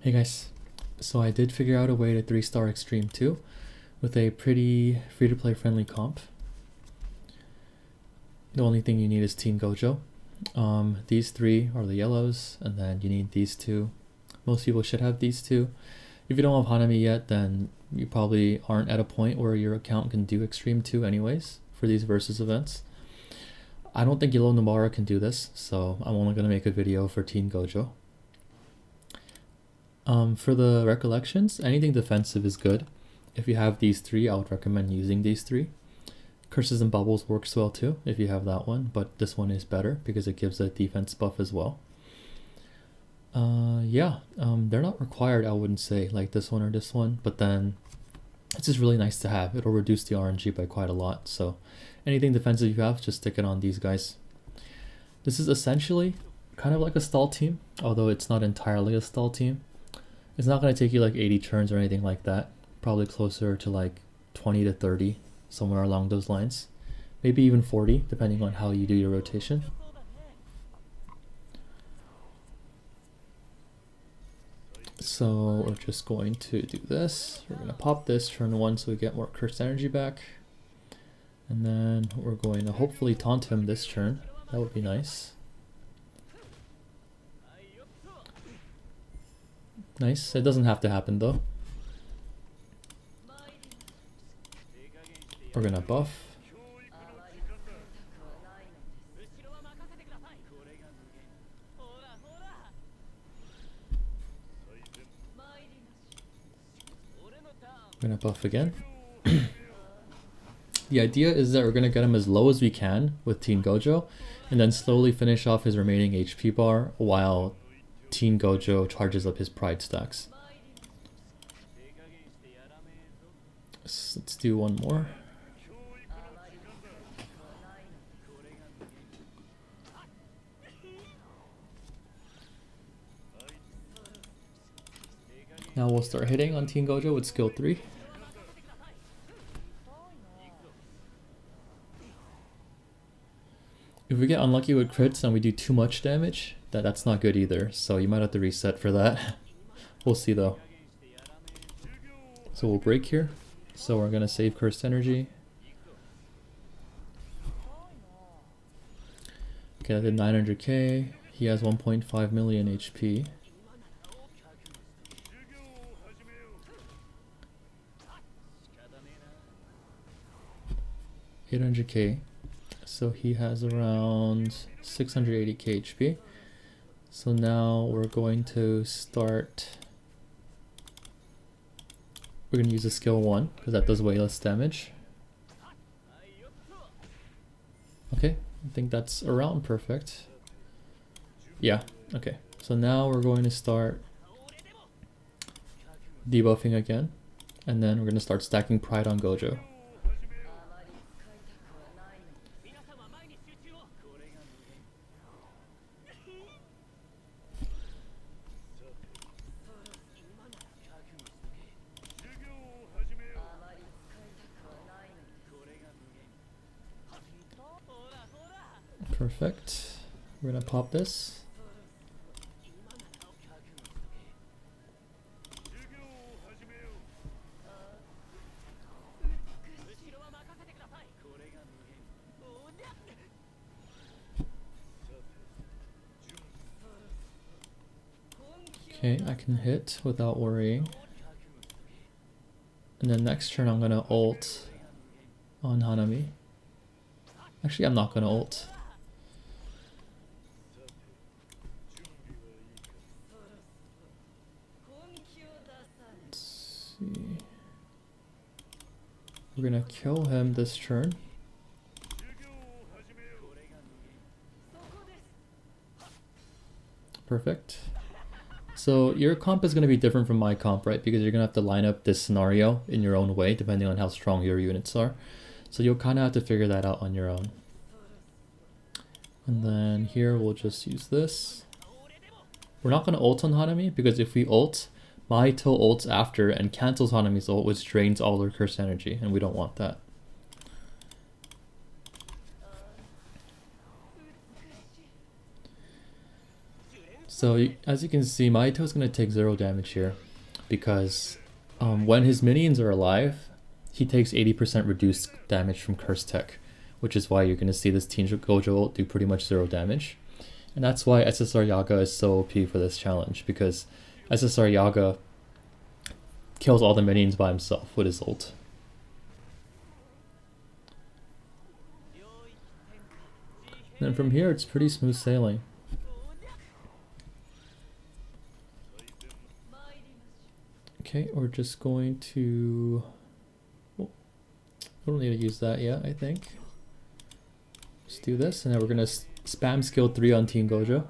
Hey guys, so I did figure out a way to 3-star Extreme 2 with a pretty free-to-play friendly comp. The only thing you need is Teen Gojo. These three are the yellows, and then you need these two. Most people should have these two. If you don't have Hanami yet, then you probably aren't at a point where your account can do Extreme 2 anyways for these versus events. I don't think Yellow Nobara can do this, so I'm only going to make a video for Teen Gojo. For the recollections, anything defensive is good. If you have these three, I would recommend using these three. Curses and Bubbles works well too if you have that one, but this one is better because it gives a defense buff as well. They're not required, I wouldn't say, like this one or this one, but then it's just really nice to have. It'll reduce the RNG by quite a lot, so anything defensive you have, just stick it on these guys. This is essentially kind of like a stall team, although it's not entirely a stall team. It's not going to take you like 80 turns or anything like that. Probably closer to like 20 to 30, somewhere along those lines. Maybe even 40, depending on how you do your rotation. So we're just going to do this. We're going to pop this turn 1 so we get more cursed energy back. And then we're going to hopefully taunt him this turn. That would be nice. Nice. It doesn't have to happen though. We're gonna buff. We're gonna buff again. The idea is that we're gonna get him as low as we can with Teen Gojo, and then slowly finish off his remaining HP bar while Teen Gojo charges up his pride stacks. Let's do one more. Now we'll start hitting on Teen Gojo with skill 3. If we get unlucky with crits and we do too much damage, that's not good either, so you might have to reset for that. We'll see though. So we'll break here. So we're gonna save cursed energy. Okay, I did 900k. He has 1.5 million HP. $800k. So he has around 680k HP. So now we're going to start. We're going to use a skill 1 because that does way less damage. Okay, I think that's around perfect. Yeah, okay. So now we're going to start debuffing again, and then we're going to start stacking pride on Gojo. Perfect. We're gonna pop this. Okay, I can hit without worrying. And then next turn I'm gonna ult on Hanami. Actually, I'm not gonna ult. We're gonna kill him this turn. Perfect. So your comp is gonna be different from my comp, right? Because you're gonna have to line up this scenario in your own way, depending on how strong your units are. So you'll kind of have to figure that out on your own. And then here we'll just use this. We're not gonna ult on Hanami because if we ult, Mahito ults after and cancels Hanami's ult, which drains all their cursed energy, and we don't want that. So as you can see, Mahito is going to take 0 damage here because when his minions are alive, he takes 80% reduced damage from Curse Tech, which is why you're going to see this Teen Gojo ult do pretty much 0 damage. And that's why SSR Yaga is so OP for this challenge, because SSR Yaga kills all the minions by himself with his ult. And from here, it's pretty smooth sailing. Okay, we're just going to... Oh, we don't need to use that yet, I think. Let's do this, and then we're going to spam skill 3 on Teen Gojo.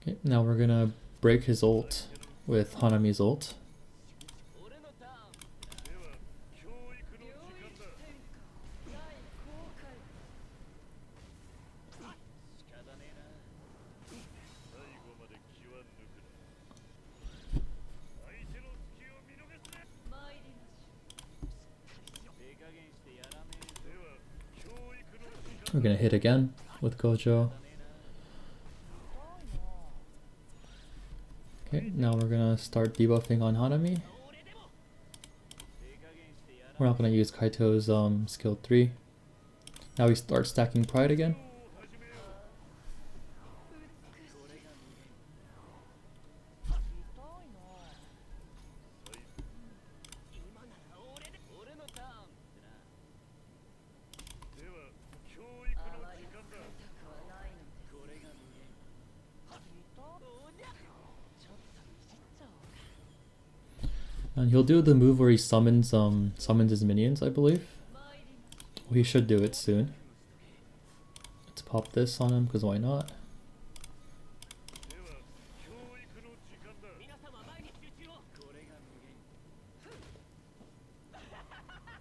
Okay, now we're gonna break his ult with Hanami's ult. We're gonna hit again with Gojo. Okay, now we're gonna start debuffing on Hanami. We're not gonna use Kaito's skill 3. Now we start stacking Pride again. And he'll do the move where he summons his minions, I believe. Well, he should do it soon. Let's pop this on him, because why not?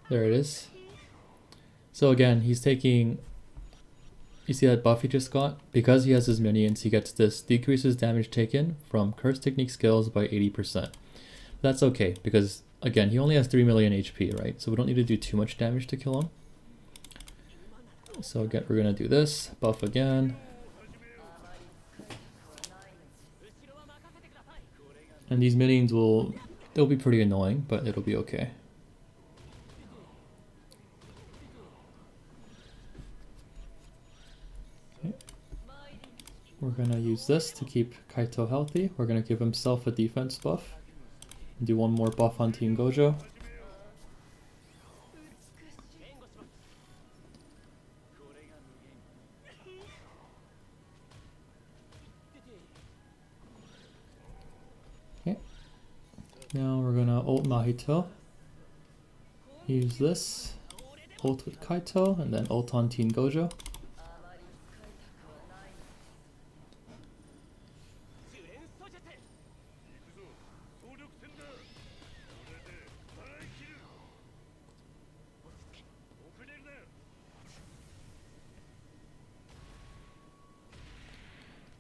There it is. So again, he's taking... You see that buff he just got? Because he has his minions, he gets this decreases damage taken from curse technique skills by 80%. That's okay, because again, he only has 3 million HP, right? So we don't need to do too much damage to kill him. So again, we're gonna do this, buff again. And these minions they'll be pretty annoying, but it'll be okay. We're gonna use this to keep Kaito healthy. We're gonna give himself a defense buff. Do one more buff on Teen Gojo. Okay. Now we're gonna ult Mahito. Use this. Ult with Kaito, and then ult on Teen Gojo.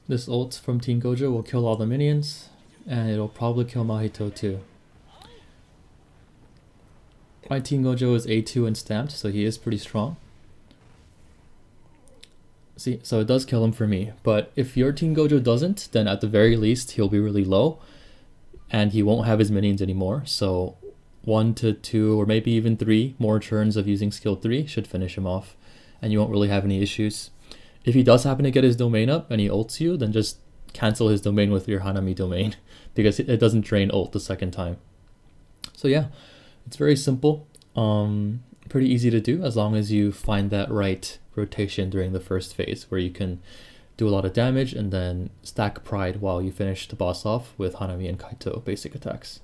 This ult from Teen Gojo will kill all the minions, and it'll probably kill Mahito too. My Teen Gojo is A2 and stamped, so he is pretty strong. See, so it does kill him for me, but if your Teen Gojo doesn't, then at the very least he'll be really low, and he won't have his minions anymore, so 1 to 2 or maybe even 3 more turns of using skill 3 should finish him off, and you won't really have any issues. If he does happen to get his domain up and he ults you, then just cancel his domain with your Hanami domain, because it doesn't drain ult the second time. So yeah, it's very simple, pretty easy to do as long as you find that right rotation during the first phase where you can do a lot of damage and then stack Pride while you finish the boss off with Hanami and Kaito basic attacks.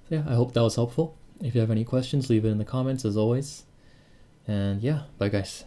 So yeah, I hope that was helpful. If you have any questions, leave it in the comments as always. And yeah, bye guys.